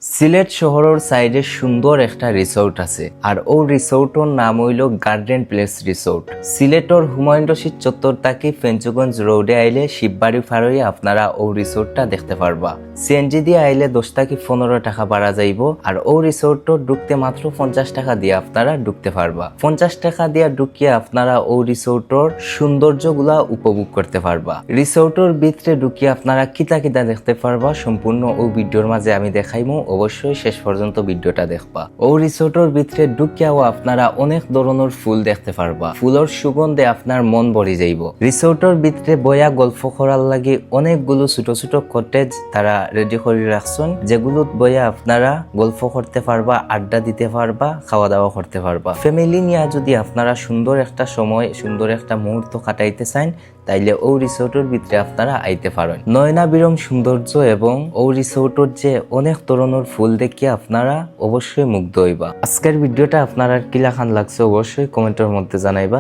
সিলেট শহরের সাইডে সুন্দর একটা রিসোর্ট আছে আর ও রিসোর্টের নাম হইল গার্ডেন প্লেস রিসোর্ট। সিলেটর হুমায়ুন রশিদ চত্বর থাকি ফেঞ্চুগঞ্জ রোডে আইলে শিববাড়ি ফারই আপনারা ও রিসোর্টটা দেখতে পারবা। সিএনজি দিয়ে আইলে 10 থেকে 15 টাকা ভাড়া যাইব আর ও রিসোর্টর ঢুকতে মাত্র 50 টাকা দিয়ে আপনারা ঢুকতে পারবা। 50 টাকা দিয়ে ঢুকিয়ে আপনারা ও রিসোর্টর সৌন্দর্যগুলা উপভোগ করতে পারবা। রিসোর্টর ভিতরে ঢুকিয়ে আপনারা কিতা কিতা দেখতে পারবা সম্পূর্ণ ও ভিডিওর মাঝে আমি দেখাইমু, অবশ্যই শেষ পর্যন্ত ভিডিওটা দেখবা। ও রিসোর্টের ভিতরে ঢুকিয়াও আপনারা অনেক ধরনের ফুল দেখতে পারবা। ফুলের সুগন্ধে আপনার মন ভরে যাইব। রিসোর্টের ভিতরে বয়া গল্প করার লাগে অনেকগুলো ছোট ছোট কটেজ তারা রেডি করে রাখছেন, যেগুলো বয়া আপনারা গল্প করতে পারবা, আড্ডা দিতে পারবা, খাওয়া দাওয়া করতে পারবা। ফ্যামিলি নিয়ে যদি আপনারা সুন্দর একটা সময়, সুন্দর একটা মুহূর্ত কাটাইতে চান, তাইলে ও রিসোর্টের ভিতরে আপনারা আইতে পারেন। নয়নাবিরং সৌন্দর্য এবং ও রিসোর্টের যে অনেক ধরনের ফুল দেখে আপনারা অবশ্যই মুগ্ধ হইবা। আজকের ভিডিওটা আপনারা কিলাখান লাগছে অবশ্যই কমেন্টের মধ্যে জানাইবা।